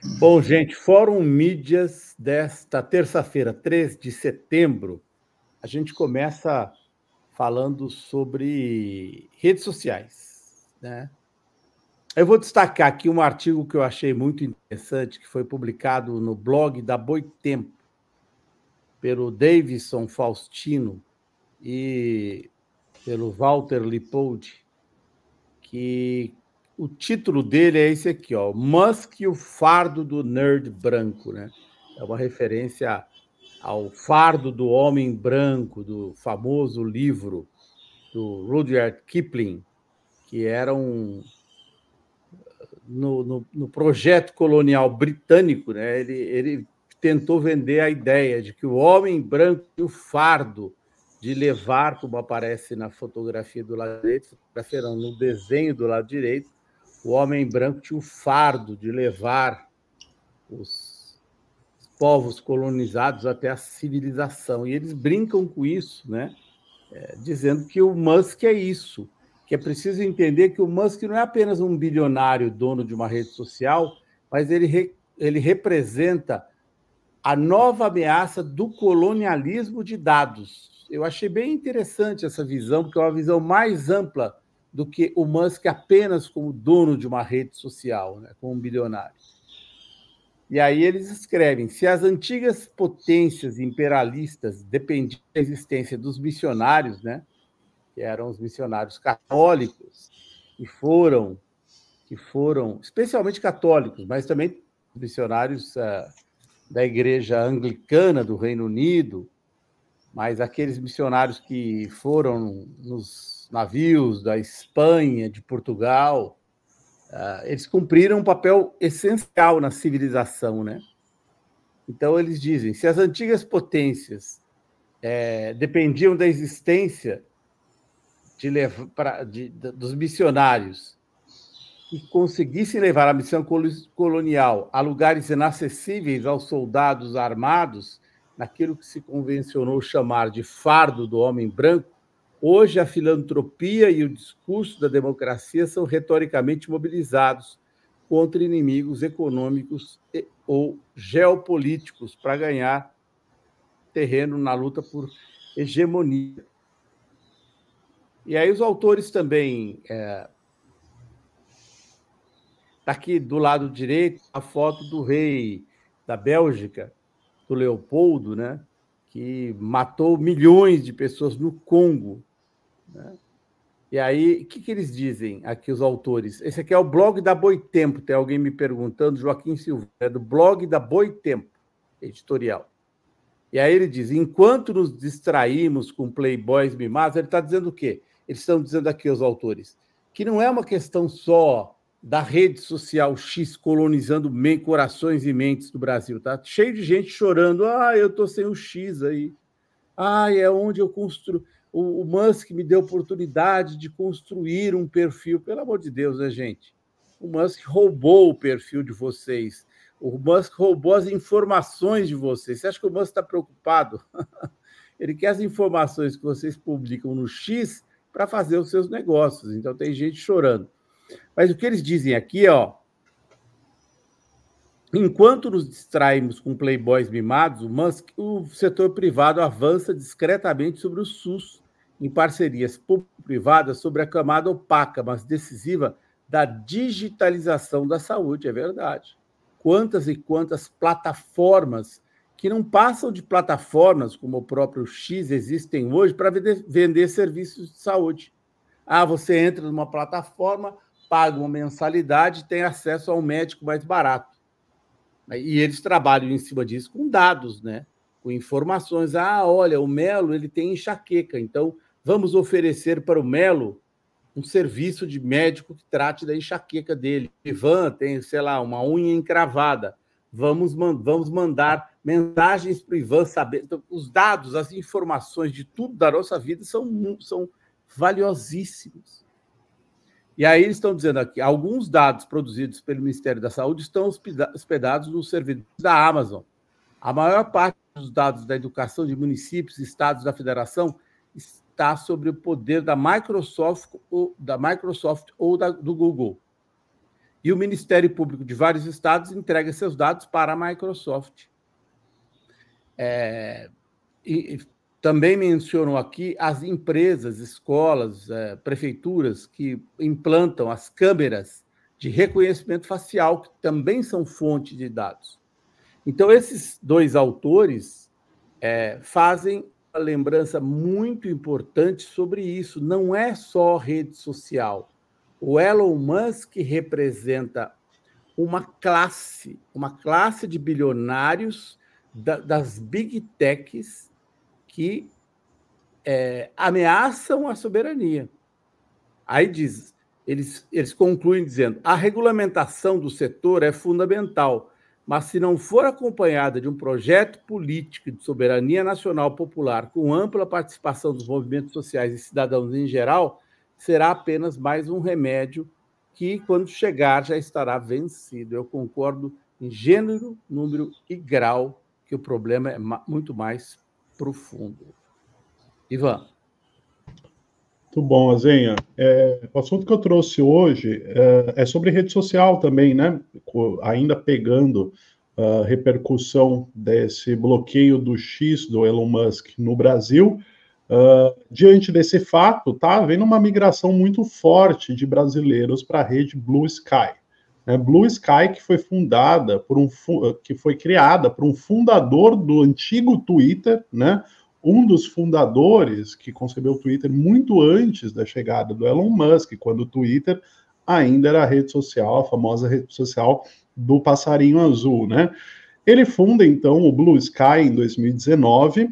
Bom, gente, Fórum Mídias desta terça-feira, 3 de setembro, a gente começa falando sobre redes sociais, né? Eu vou destacar aqui um artigo que eu achei muito interessante, que foi publicado no blog da Boitempo, pelo Davidson Faustino e pelo Walter Lipoldi, que o título dele é esse aqui, ó, Musk e o fardo do nerd branco, né? É uma referência ao fardo do homem branco, do famoso livro do Rudyard Kipling, que era no projeto colonial britânico, né? Ele tentou vender a ideia de que o homem branco tinha o fardo de levar, como aparece na fotografia do lado direito, fotografia não, no desenho do lado direito, o homem branco tinha o fardo de levar os povos colonizados até a civilização. E eles brincam com isso, né? Dizendo que o Musk é isso, que é preciso entender que o Musk não é apenas um bilionário dono de uma rede social, mas ele representa a nova ameaça do colonialismo de dados. Eu achei bem interessante essa visão, porque é uma visão mais ampla do que o Musk apenas como dono de uma rede social, né, como um bilionário. E aí eles escrevem: se as antigas potências imperialistas dependiam da existência dos missionários, né, que eram os missionários católicos, que foram especialmente católicos, mas também missionários da Igreja Anglicana do Reino Unido, mas aqueles missionários que foram nos navios da Espanha, de Portugal, eles cumpriram um papel essencial na civilização, né? Então, eles dizem, se as antigas potências dependiam da existência dos missionários que conseguissem levar a missão colonial a lugares inacessíveis aos soldados armados, naquilo que se convencionou chamar de fardo do homem branco, hoje a filantropia e o discurso da democracia são retoricamente mobilizados contra inimigos econômicos ou geopolíticos para ganhar terreno na luta por hegemonia. E aí os autores também... aqui do lado direito, a foto do rei da Bélgica, do Leopoldo, né, que matou milhões de pessoas no Congo. Né? E aí, o que eles dizem aqui, os autores? Esse aqui é o blog da Boitempo, tem alguém me perguntando, Joaquim Silva, é do blog da Boitempo, editorial. E aí ele diz, enquanto nos distraímos com playboys mimados, ele está dizendo o quê? Eles estão dizendo aqui, os autores, que não é uma questão só da rede social X colonizando corações e mentes do Brasil, tá? Cheio de gente chorando, eu estou sem o X aí. É onde eu construo. O Musk me deu oportunidade de construir um perfil. Pelo amor de Deus, né, gente? O Musk roubou o perfil de vocês. O Musk roubou as informações de vocês. Você acha que o Musk está preocupado? Ele quer as informações que vocês publicam no X para fazer os seus negócios. Então, tem gente chorando. Mas o que eles dizem aqui, ó, enquanto nos distraímos com playboys mimados, o setor privado avança discretamente sobre o SUS, em parcerias público-privadas sobre a camada opaca, mas decisiva, da digitalização da saúde, é verdade. Quantas e quantas plataformas que não passam de plataformas, como o próprio X, existem hoje para vender serviços de saúde. Você entra numa plataforma, paga uma mensalidade e tem acesso a um médico mais barato. E eles trabalham em cima disso com dados, né? Com informações. Olha, o Melo ele tem enxaqueca, então vamos oferecer para o Melo um serviço de médico que trate da enxaqueca dele. O Ivan tem, sei lá, uma unha encravada. Vamos mandar mensagens para o Ivan saber. Então, os dados, as informações de tudo da nossa vida são valiosíssimos. E aí eles estão dizendo aqui, alguns dados produzidos pelo Ministério da Saúde estão hospedados nos servidores da Amazon. A maior parte dos dados da educação de municípios e estados da federação está sobre o poder da Microsoft ou do Google. e o Ministério Público de vários estados entrega seus dados para a Microsoft. E também menciono aqui as empresas, escolas, prefeituras que implantam as câmeras de reconhecimento facial, que também são fonte de dados. Então, esses dois autores fazem uma lembrança muito importante sobre isso. Não é só rede social. O Elon Musk representa uma classe de bilionários das big techs que ameaçam a soberania. Aí eles concluem dizendo: a regulamentação do setor é fundamental, mas se não for acompanhada de um projeto político de soberania nacional popular com ampla participação dos movimentos sociais e cidadãos em geral, será apenas mais um remédio que, quando chegar, já estará vencido. Eu concordo em gênero, número e grau que o problema é muito mais profundo. Ivan. Muito bom, Azenha. O assunto que eu trouxe hoje é sobre rede social também, né? Ainda pegando a repercussão desse bloqueio do X do Elon Musk no Brasil. Diante desse fato, está havendo uma migração muito forte de brasileiros para a rede Blue Sky. Blue Sky, que foi criada por um fundador do antigo Twitter, né? Um dos fundadores que concebeu o Twitter muito antes da chegada do Elon Musk, quando o Twitter ainda era a rede social, a famosa rede social do passarinho azul, né? Ele funda, então, o Blue Sky em 2019.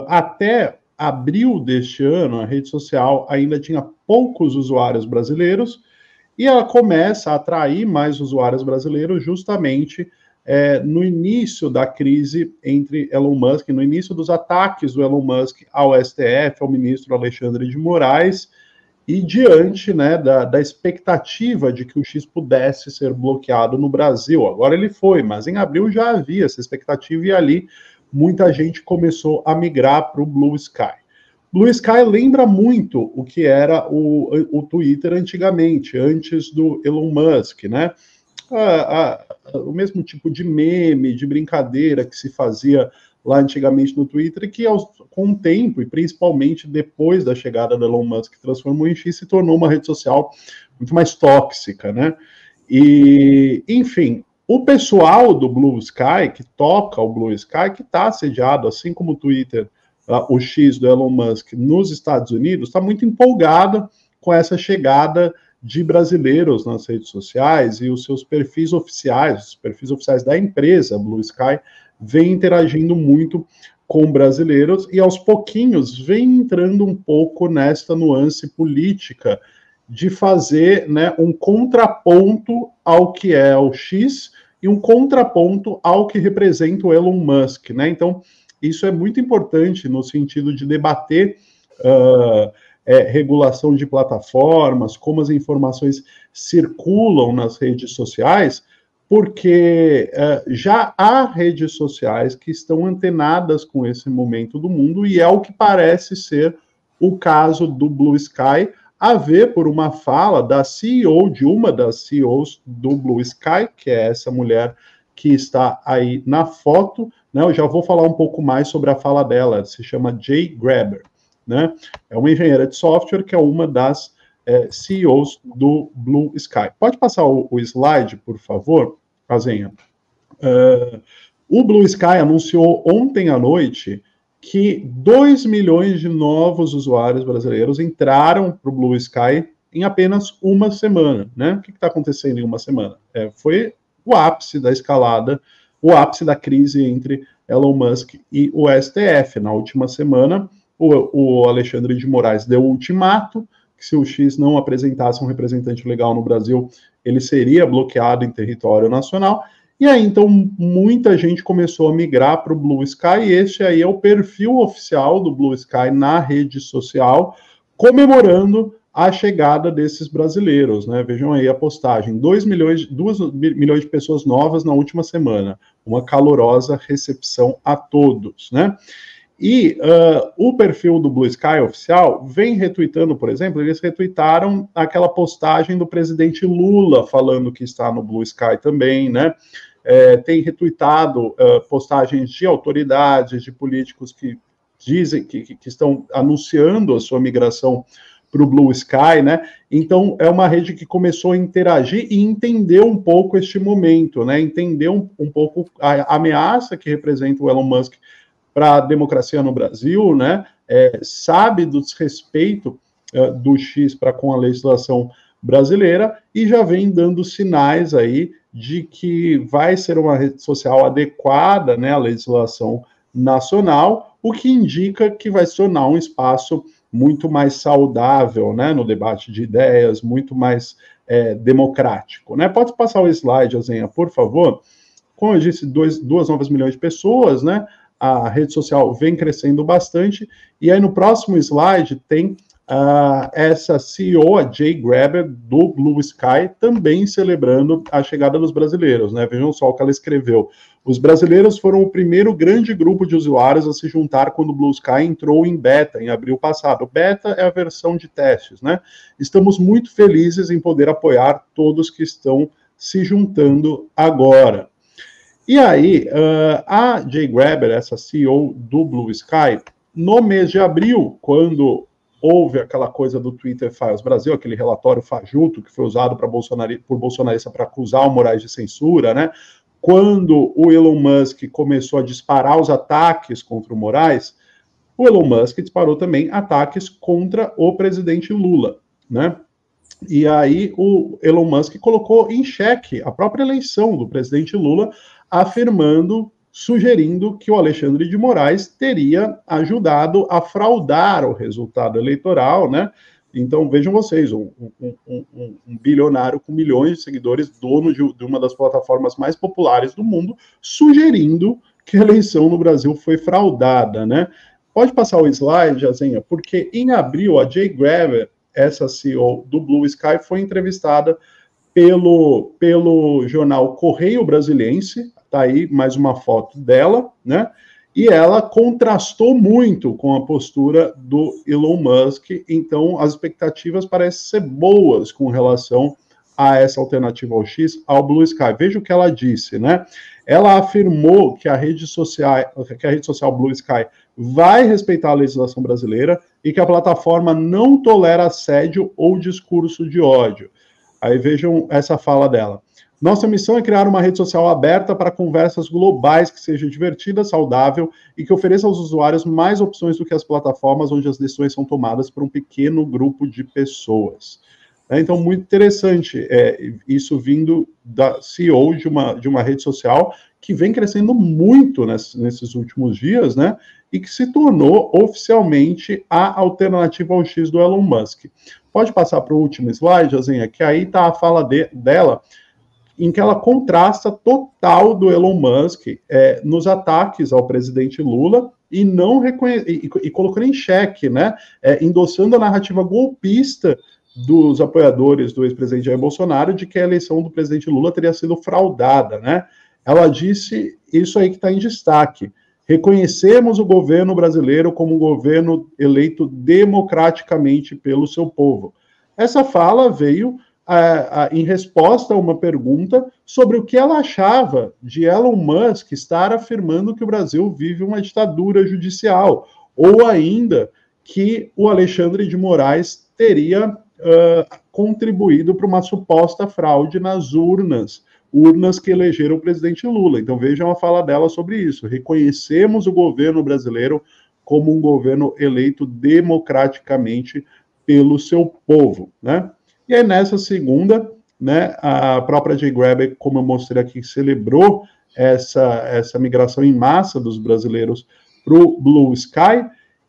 Até abril deste ano, a rede social ainda tinha poucos usuários brasileiros, e ela começa a atrair mais usuários brasileiros justamente no início da crise entre Elon Musk, no início dos ataques do Elon Musk ao STF, ao ministro Alexandre de Moraes, e diante, né, da expectativa de que o X pudesse ser bloqueado no Brasil. Agora ele foi, mas em abril já havia essa expectativa, e ali muita gente começou a migrar para o Blue Sky. Blue Sky lembra muito o que era o Twitter antigamente, antes do Elon Musk, né? O mesmo tipo de meme, de brincadeira que se fazia lá antigamente no Twitter, e que com o tempo, e principalmente depois da chegada do Elon Musk, que transformou em X, se tornou uma rede social muito mais tóxica, né? E, enfim, o pessoal do Blue Sky, que toca o Blue Sky, que está sediado, assim como o Twitter, o X do Elon Musk, nos Estados Unidos, está muito empolgada com essa chegada de brasileiros nas redes sociais, e os seus perfis oficiais, os perfis oficiais da empresa Blue Sky, vem interagindo muito com brasileiros, e aos pouquinhos vem entrando um pouco nesta nuance política de fazer, né, um contraponto ao que é o X e um contraponto ao que representa o Elon Musk, né? Então, isso é muito importante no sentido de debater regulação de plataformas, como as informações circulam nas redes sociais, porque já há redes sociais que estão antenadas com esse momento do mundo, e é o que parece ser o caso do Blue Sky, a ver por uma fala da CEO, de uma das CEOs do Blue Sky, que é essa mulher que está aí na foto, né? Eu já vou falar um pouco mais sobre a fala dela, se chama Jay Graber, né? É uma engenheira de software que é uma das CEOs do Blue Sky. Pode passar o slide, por favor, Azenha? O Blue Sky anunciou ontem à noite que 2 milhões de novos usuários brasileiros entraram para o Blue Sky em apenas uma semana, né? O que está acontecendo em uma semana? Foi o ápice da escalada, o ápice da crise entre Elon Musk e o STF. Na última semana, o Alexandre de Moraes deu um ultimato que, se o X não apresentasse um representante legal no Brasil, ele seria bloqueado em território nacional. E aí, então, muita gente começou a migrar para o Blue Sky, e este aí é o perfil oficial do Blue Sky na rede social, comemorando a chegada desses brasileiros, né? Vejam aí a postagem, 2 milhões de pessoas novas na última semana, uma calorosa recepção a todos, né? E o perfil do Blue Sky oficial vem retweetando, por exemplo, eles retweetaram aquela postagem do presidente Lula falando que está no Blue Sky também, né? Tem retweetado postagens de autoridades, de políticos que dizem que estão anunciando a sua migração para o Blue Sky, né? Então, é uma rede que começou a interagir e entender um pouco este momento, né? Entender um pouco a ameaça que representa o Elon Musk para a democracia no Brasil, né? Sabe do desrespeito do X para com a legislação brasileira e já vem dando sinais aí de que vai ser uma rede social adequada, né, à legislação nacional, o que indica que vai se tornar um espaço muito mais saudável, né, no debate de ideias, muito mais democrático, né? Pode passar o slide, Azenha, por favor. Como eu disse, 2 novas milhões de pessoas, né? A rede social vem crescendo bastante, e aí no próximo slide tem essa CEO, a Jay Graber, do Blue Sky, também celebrando a chegada dos brasileiros, né? Vejam só o que ela escreveu. Os brasileiros foram o primeiro grande grupo de usuários a se juntar quando o Blue Sky entrou em beta, em abril passado. Beta é a versão de testes, né? Estamos muito felizes em poder apoiar todos que estão se juntando agora. E aí, a Jay Graber, essa CEO do Blue Sky, no mês de abril, quando houve aquela coisa do Twitter Files Brasil, aquele relatório fajuto que foi usado por bolsonarista para acusar o Moraes de censura, né? Quando o Elon Musk começou a disparar os ataques contra o Moraes, o Elon Musk disparou também ataques contra o presidente Lula, né? E aí o Elon Musk colocou em xeque a própria eleição do presidente Lula, afirmando, sugerindo que o Alexandre de Moraes teria ajudado a fraudar o resultado eleitoral, né? Então, vejam vocês, um bilionário com milhões de seguidores, dono de uma das plataformas mais populares do mundo, sugerindo que a eleição no Brasil foi fraudada, né? Pode passar o slide, Azenha, porque em abril a Jay Graber, essa CEO do Blue Sky, foi entrevistada pelo jornal Correio Brasiliense, tá aí mais uma foto dela, né? E ela contrastou muito com a postura do Elon Musk, então as expectativas parecem ser boas com relação a essa alternativa ao X, ao Blue Sky. Veja o que ela disse, né? Ela afirmou que a rede social Blue Sky vai respeitar a legislação brasileira e que a plataforma não tolera assédio ou discurso de ódio. Aí vejam essa fala dela. Nossa missão é criar uma rede social aberta para conversas globais que seja divertida, saudável e que ofereça aos usuários mais opções do que as plataformas onde as decisões são tomadas por um pequeno grupo de pessoas. Então, muito interessante isso vindo da CEO de uma rede social que vem crescendo muito nesses últimos dias, né? E que se tornou oficialmente a alternativa ao X do Elon Musk. Pode passar para o último slide, Azenha, que aí está a fala dela, em que ela contrasta total do Elon Musk nos ataques ao presidente Lula e não e colocando em xeque, né? Endossando a narrativa golpista dos apoiadores do ex-presidente Jair Bolsonaro de que a eleição do presidente Lula teria sido fraudada, né? Ela disse isso aí que está em destaque. Reconhecemos o governo brasileiro como um governo eleito democraticamente pelo seu povo. Essa fala veio em resposta a uma pergunta sobre o que ela achava de Elon Musk estar afirmando que o Brasil vive uma ditadura judicial, ou ainda que o Alexandre de Moraes teria contribuído para uma suposta fraude nas urnas que elegeram o presidente Lula. Então vejam a fala dela sobre isso. Reconhecemos o governo brasileiro como um governo eleito democraticamente pelo seu povo, né? E aí nessa segunda, né, a própria Jay Graber, como eu mostrei aqui, celebrou essa migração em massa dos brasileiros para o Blue Sky,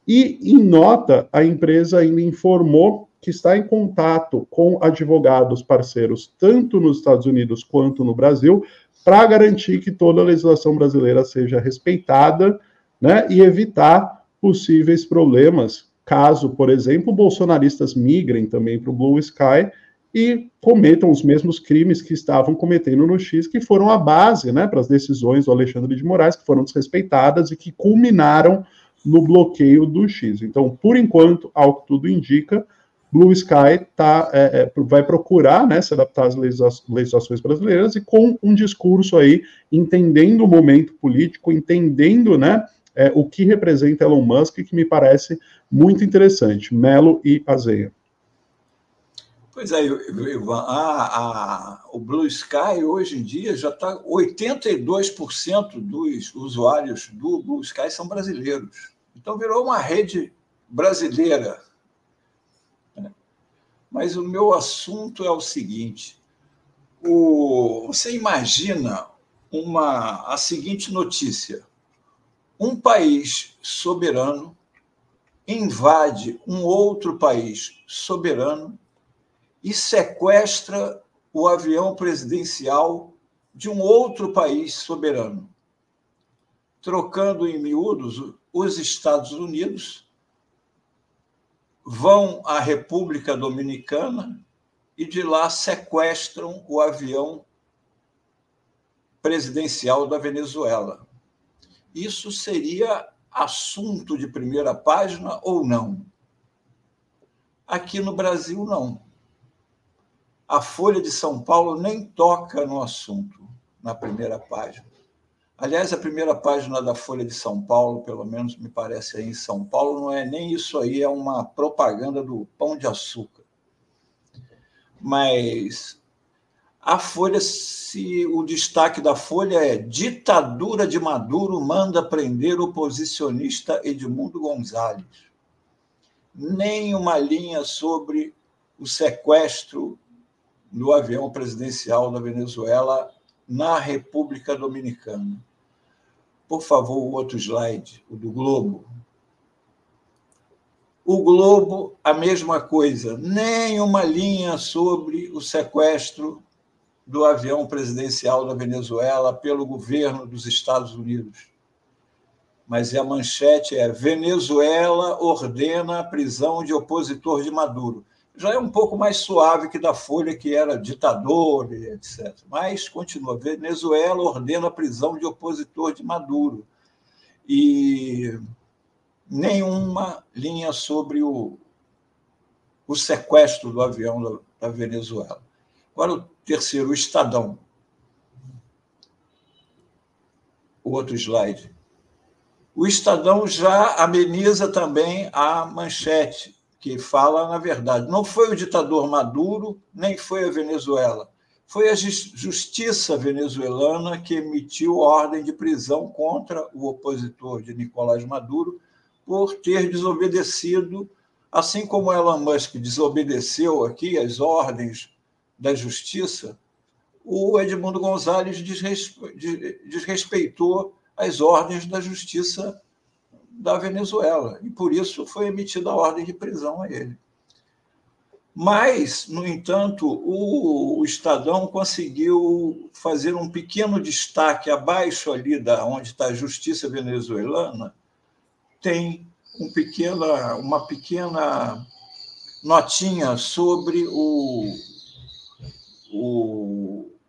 e em nota a empresa ainda informou que está em contato com advogados parceiros, tanto nos Estados Unidos quanto no Brasil, para garantir que toda a legislação brasileira seja respeitada, né, e evitar possíveis problemas, caso, por exemplo, bolsonaristas migrem também para o Blue Sky e cometam os mesmos crimes que estavam cometendo no X, que foram a base, né, para as decisões do Alexandre de Moraes, que foram desrespeitadas e que culminaram no bloqueio do X. Então, por enquanto, ao que tudo indica, Blue Sky vai procurar, né, se adaptar às legislações brasileiras e com um discurso aí, entendendo o momento político, entendendo, né, o que representa Elon Musk, que me parece muito interessante. Melo e Azeia. Pois é, Ivan, o Blue Sky hoje em dia já está 82% dos usuários do Blue Sky são brasileiros. Então virou uma rede brasileira. Mas o meu assunto é o seguinte: você imagina a seguinte notícia: um país soberano invade um outro país soberano e sequestra o avião presidencial de um outro país soberano. Trocando em miúdos, os Estados Unidos vão à República Dominicana e de lá sequestram o avião presidencial da Venezuela. Isso seria assunto de primeira página ou não? Aqui no Brasil, não. A Folha de São Paulo nem toca no assunto na primeira página. Aliás, a primeira página da Folha de São Paulo, pelo menos me parece aí em São Paulo, não é nem isso aí, é uma propaganda do Pão de Açúcar. Mas a Folha, o destaque da Folha é: ditadura de Maduro manda prender o oposicionista Edmundo Gonzalez. Nem uma linha sobre o sequestro do avião presidencial da Venezuela na República Dominicana. Por favor, o outro slide, o do Globo. O Globo, a mesma coisa. Nem uma linha sobre o sequestro do avião presidencial da Venezuela pelo governo dos Estados Unidos. Mas a manchete é: Venezuela ordena a prisão de opositor de Maduro. Já é um pouco mais suave que da Folha, que era ditador, etc. Mas continua: Venezuela ordena a prisão de opositor de Maduro. E nenhuma linha sobre o sequestro do avião da Venezuela. Agora, o terceiro, o Estadão. O outro slide. O Estadão já ameniza também a manchete, que fala, na verdade, não foi o ditador Maduro, nem foi a Venezuela. Foi a justiça venezuelana que emitiu ordem de prisão contra o opositor de Nicolás Maduro por ter desobedecido, assim como Elon Musk desobedeceu aqui as ordens da justiça, o Edmundo Gonzalez desrespeitou as ordens da justiça da Venezuela, e por isso foi emitida a ordem de prisão a ele. Mas, no entanto, o Estadão conseguiu fazer um pequeno destaque abaixo ali onde está a justiça venezuelana, tem uma pequena notinha sobre o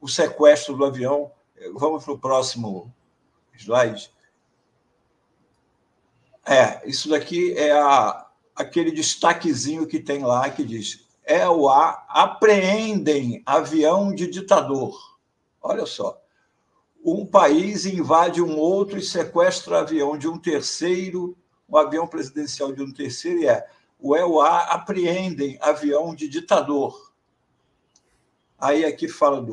sequestro do avião. Vamos para o próximo slide. Isso daqui é aquele destaquezinho que tem lá, que diz: EUA apreendem avião de ditador. Olha só. Um país invade um outro e sequestra avião de um terceiro, um avião presidencial de um terceiro, e o EUA apreendem avião de ditador. Aí aqui fala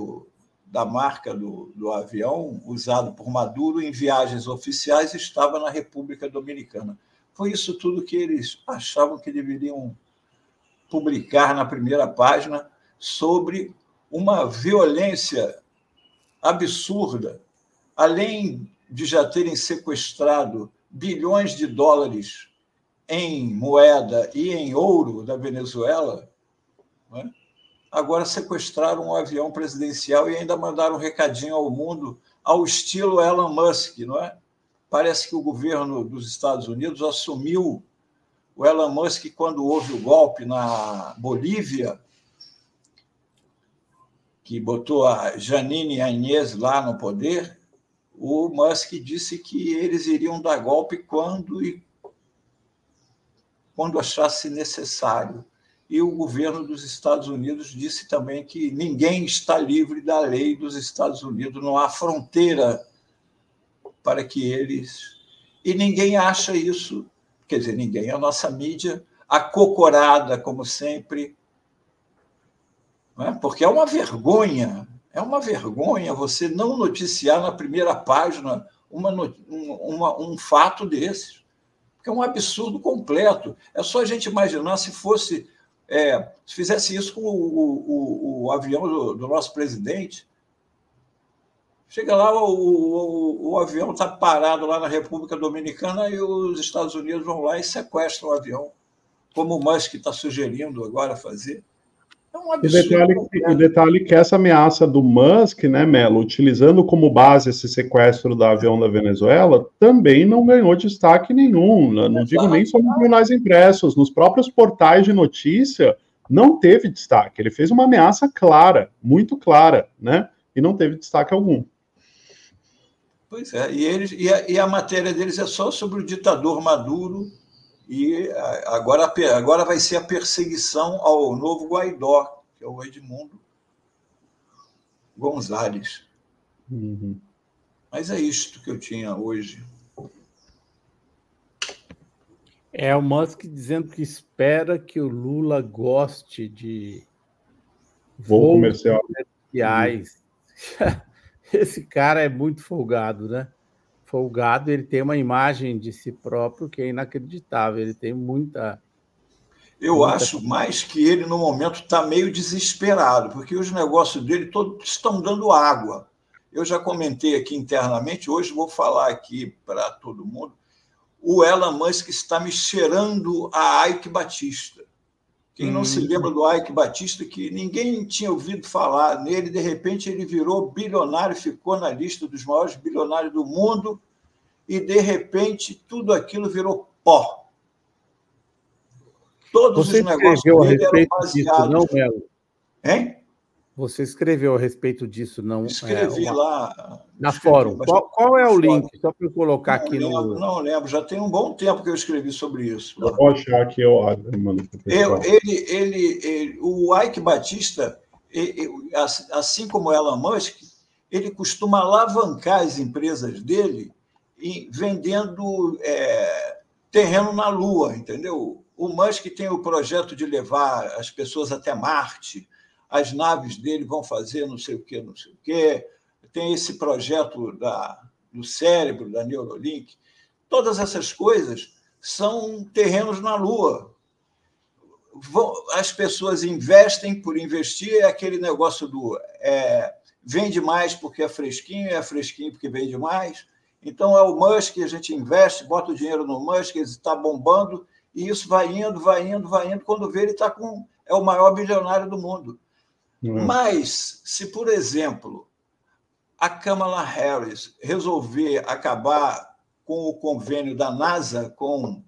da marca do avião usado por Maduro em viagens oficiais, estava na República Dominicana. Foi isso tudo que eles achavam que deveriam publicar na primeira página sobre uma violência absurda, além de já terem sequestrado bilhões de dólares em moeda e em ouro da Venezuela, né? Agora sequestraram um avião presidencial e ainda mandaram um recadinho ao mundo, ao estilo Elon Musk, não é? Parece que o governo dos Estados Unidos assumiu o Elon Musk quando houve o golpe na Bolívia, que botou a Janine Áñez lá no poder. O Musk disse que eles iriam dar golpe quando e quando achasse necessário. E o governo dos Estados Unidos disse também que ninguém está livre da lei dos Estados Unidos, não há fronteira para que eles... E ninguém acha isso, quer dizer, ninguém, a nossa mídia, acocorada, como sempre, não é? Porque é uma vergonha você não noticiar na primeira página um fato desses, porque é um absurdo completo. É só a gente imaginar se fizesse isso com o avião do nosso presidente. Chega lá, o avião está parado lá na República Dominicana e os Estados Unidos vão lá e sequestram o avião, como o Musk está sugerindo agora fazer. É um absurdo. O detalhe que essa ameaça do Musk, né, Melo, utilizando como base esse sequestro do avião da Venezuela, também não ganhou destaque nenhum. Não digo nem só nos jornais impressos, nos próprios portais de notícia, não teve destaque. Ele fez uma ameaça clara, muito clara, né, e não teve destaque algum. Pois é, e a matéria deles é só sobre o ditador Maduro, e agora vai ser a perseguição ao novo Guaidó, que é o Edmundo Gonzalez. Uhum. Mas é isto que eu tinha hoje. É o Musk dizendo que espera que o Lula goste de voo comercial. comerciais. Esse cara é muito folgado, né? Folgado, ele tem uma imagem de si próprio que é inacreditável. Ele tem muita... Eu acho mais que ele, no momento, está meio desesperado, porque os negócios dele todos estão dando água. Eu já comentei aqui internamente, hoje vou falar aqui para todo mundo, o Elon Musk está me cheirando a Ike Batista. Quem não se lembra do Ike Batista, que ninguém tinha ouvido falar nele, de repente ele virou bilionário, ficou na lista dos maiores bilionários do mundo, e, de repente, tudo aquilo virou pó. Todos os negócios dele eram baseados... Não, Melo? Hein? Você escreveu a respeito disso, não? Escrevi lá. Na fórum. Qual é o link? Só para eu colocar aqui no... Não lembro, já tem um bom tempo que eu escrevi sobre isso. Eu vou achar aqui, eu mando para o pessoal. O Ike Batista, assim como Elon Musk, ele costuma alavancar as empresas dele vendendo terreno na Lua, entendeu? O Musk tem o projeto de levar as pessoas até Marte, as naves dele vão fazer não sei o quê, não sei o quê. Tem esse projeto do cérebro, da Neuralink. Todas essas coisas são terrenos na Lua. As pessoas investem por investir, é aquele negócio do vende mais porque é fresquinho porque vende mais. Então, é o Musk, a gente investe, bota o dinheiro no Musk, ele está bombando, e isso vai indo. Quando vê, ele é o maior bilionário do mundo. Mas, se, por exemplo, a Kamala Harris resolver acabar com o convênio da NASA com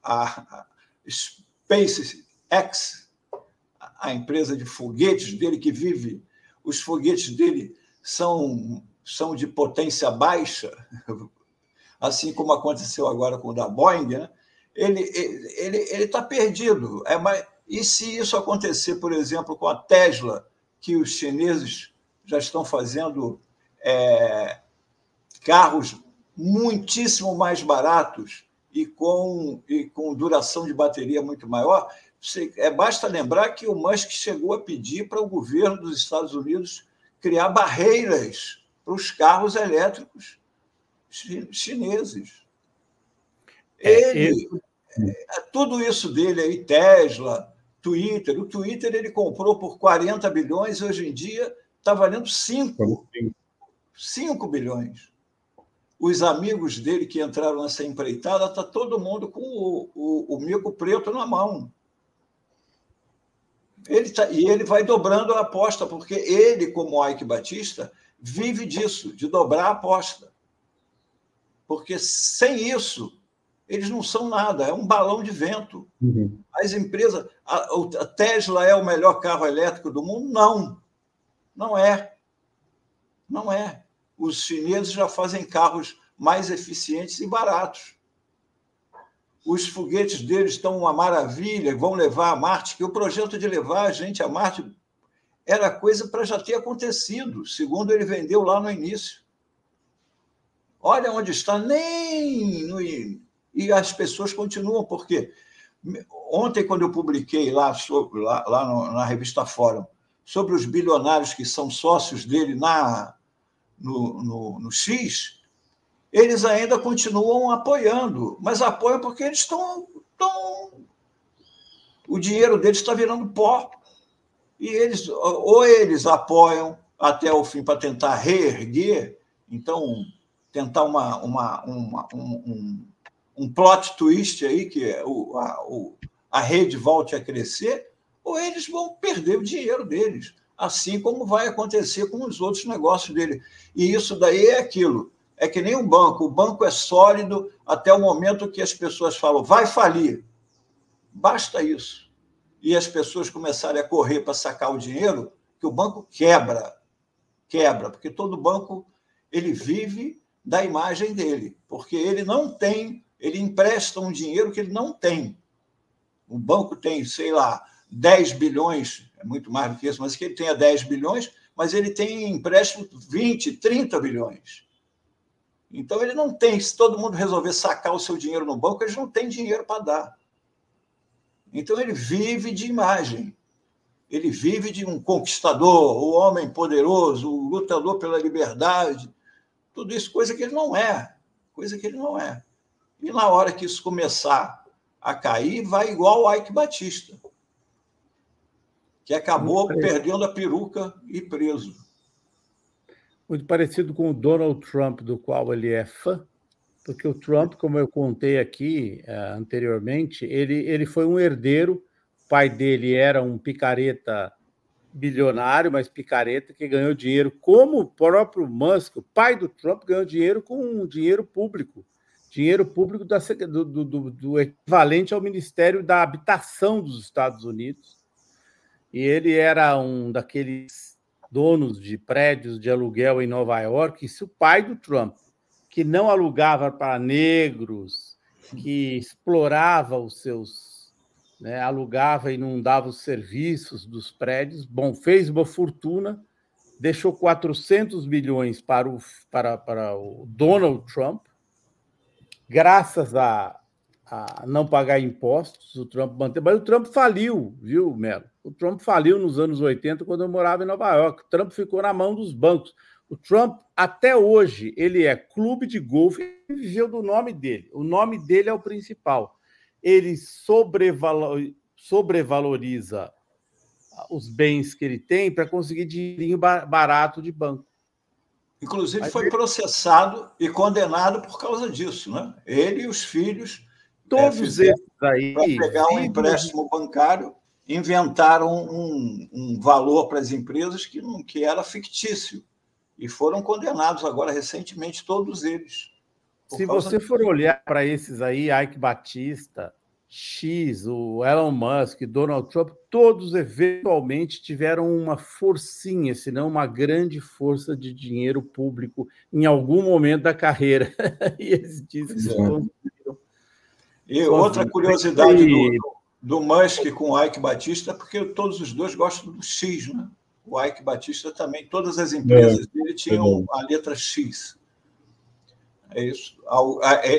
a SpaceX, a empresa de foguetes dele que vive, os foguetes dele são de potência baixa, assim como aconteceu agora com o da Boeing, né? Ele está perdido. E se isso acontecer, por exemplo, com a Tesla, que os chineses já estão fazendo carros muitíssimo mais baratos e com duração de bateria muito maior, basta lembrar que o Musk chegou a pedir para o governo dos Estados Unidos criar barreiras para os carros elétricos chineses. Tudo isso dele aí, Tesla, Twitter. O Twitter ele comprou por 40 bilhões e hoje em dia está valendo 5 bilhões. Os amigos dele que entraram nessa empreitada, está todo mundo com o mico preto na mão. Ele vai dobrando a aposta, porque ele, como Ike Batista, vive disso, de dobrar a aposta. Porque sem isso, eles não são nada, é um balão de vento. Uhum. As empresas... A Tesla é o melhor carro elétrico do mundo? Não. Não é. Não é. Os chineses já fazem carros mais eficientes e baratos. os foguetes deles estão uma maravilha, vão levar a Marte, que o projeto de levar a gente a Marte era coisa para já ter acontecido, segundo ele vendeu lá no início. Olha onde está, e as pessoas continuam, porque ontem, quando eu publiquei lá na revista Fórum sobre os bilionários que são sócios dele no X, eles ainda continuam apoiando, mas apoiam porque eles estão... O dinheiro deles está virando pó. E eles apoiam até o fim para tentar reerguer, então, tentar um plot twist aí, que a rede volte a crescer, ou eles vão perder o dinheiro deles, assim como vai acontecer com os outros negócios dele. E isso daí é aquilo, é que nem um banco. O banco é sólido até o momento que as pessoas falam, vai falir. Basta isso. E as pessoas começarem a correr para sacar o dinheiro, que o banco quebra, porque todo banco ele vive da imagem dele, porque ele não tem, ele empresta um dinheiro que ele não tem. O banco tem, sei lá, 10 bilhões, é muito mais do que isso, mas que ele tenha 10 bilhões, mas ele tem empréstimo 20, 30 bilhões. Então, ele não tem, se todo mundo resolver sacar o seu dinheiro no banco, eles não têm dinheiro para dar. Então, ele vive de imagem. Ele vive de um conquistador, o homem poderoso, o lutador pela liberdade. Tudo isso, coisa que ele não é. E na hora que isso começar a cair, vai igual o Ike Batista, que acabou perdendo a peruca e preso. Muito parecido com o Donald Trump, do qual ele é fã, porque o Trump, como eu contei aqui anteriormente, ele foi um herdeiro. O pai dele era um picareta bilionário, mas picareta que ganhou dinheiro, como o próprio Musk, o pai do Trump, ganhou dinheiro com dinheiro público do equivalente ao Ministério da Habitação dos Estados Unidos. E ele era um daqueles donos de prédios de aluguel em Nova York. E se o pai do Trump, que não alugava para negros, que explorava os seus, né, alugava e não dava os serviços dos prédios, bom, fez uma fortuna, deixou 400 milhões para o Donald Trump, graças a não pagar impostos, o Trump manteve, mas o Trump faliu, viu, Melo? O Trump faliu nos anos 80, quando eu morava em Nova York. O Trump ficou na mão dos bancos. O Trump, até hoje, ele é clube de golfe, ele viveu do nome dele. O nome dele é o principal. Ele sobrevaloriza os bens que ele tem para conseguir dinheirinho barato de banco. Inclusive, foi processado e condenado por causa disso, né? Ele e os filhos, todos esses aí, para pegar um empréstimo bancário, inventaram um valor para as empresas que era fictício. E foram condenados agora, recentemente, todos eles. Se você for olhar para esses aí, Ike Batista, X, o Elon Musk, Donald Trump, todos eventualmente tiveram uma forcinha, se não uma grande força de dinheiro público em algum momento da carreira. E eles dizem que conseguiram. E outra curiosidade do Musk com o Ike Batista, porque todos os dois gostam do X, né? O Ike Batista também, todas as empresas dele tinham a letra X. É isso.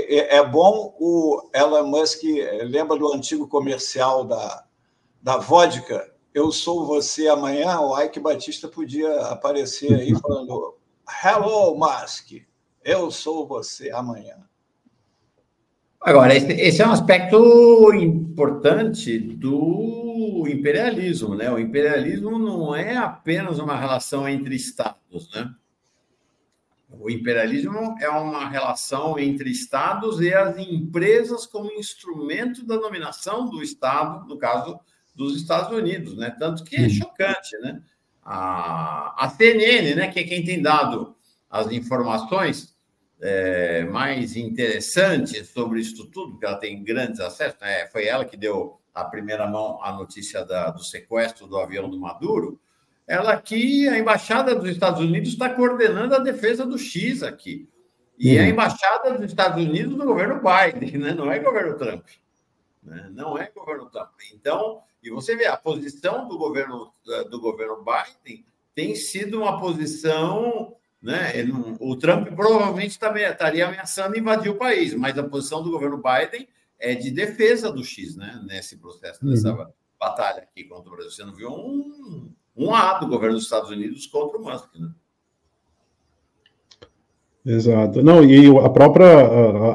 É bom o Elon Musk, lembra do antigo comercial da vodka? Eu sou você amanhã. O Ike Batista podia aparecer aí falando: Hello, Musk, eu sou você amanhã. Agora, esse é um aspecto importante do imperialismo, né? O imperialismo não é apenas uma relação entre estados, né? O imperialismo é uma relação entre estados e as empresas como instrumento da dominação do Estado, no caso dos Estados Unidos, né? Tanto que é chocante, né? A CNN, né, que é quem tem dado as informações mais interessantes sobre isso tudo, porque ela tem grandes acessos, né? Foi ela que deu a primeira mão a notícia do sequestro do avião do Maduro. Ela aqui, a Embaixada dos Estados Unidos está coordenando a defesa do X aqui. E a embaixada dos Estados Unidos no governo Biden, né? Não é governo Trump. Né? Não é governo Trump. Então, e você vê, a posição do governo Biden tem sido uma posição... Né? O Trump provavelmente também estaria ameaçando invadir o país, mas a posição do governo Biden é de defesa do X, né? Nesse processo, nessa batalha aqui contra o Brasil. Você não viu um A do governo dos Estados Unidos contra o Musk, né? Exato. Não, e a própria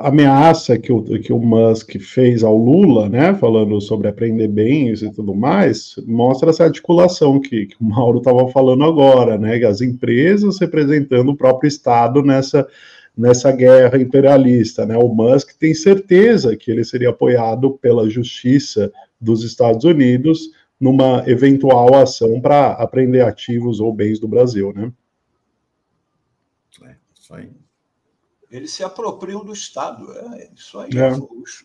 ameaça que o Musk fez ao Lula, né, falando sobre apreender bens e tudo mais, mostra essa articulação que o Mauro estava falando agora, né, que as empresas representando o próprio Estado nessa guerra imperialista, né, o Musk tem certeza que ele seria apoiado pela justiça dos Estados Unidos numa eventual ação para apreender ativos ou bens do Brasil, né. Isso aí. Eles se apropriam do Estado, isso aí. É.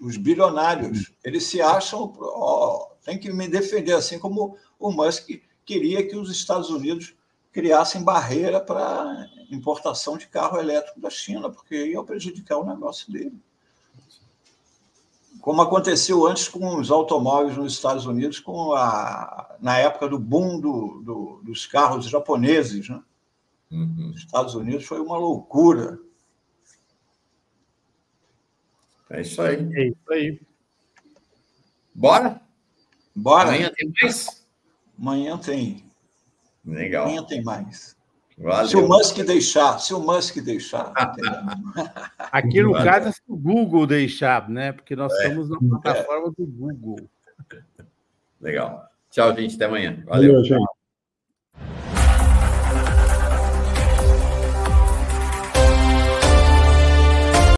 Os bilionários, eles se acham, tem que me defender, assim como o Musk queria que os Estados Unidos criassem barreira para importação de carro elétrico da China, porque ia prejudicar o negócio dele. Como aconteceu antes com os automóveis nos Estados Unidos, na época do boom dos carros japoneses, né? Nos Estados Unidos foi uma loucura. É isso aí. É isso aí. Bora? Bora. Amanhã tem mais? Amanhã tem. Legal. Amanhã tem mais. Valeu. Se o Musk deixar. Aqui no caso, se o Google deixar, né? Porque nós estamos na plataforma do Google. Legal. Tchau, gente. Até amanhã. Valeu, gente.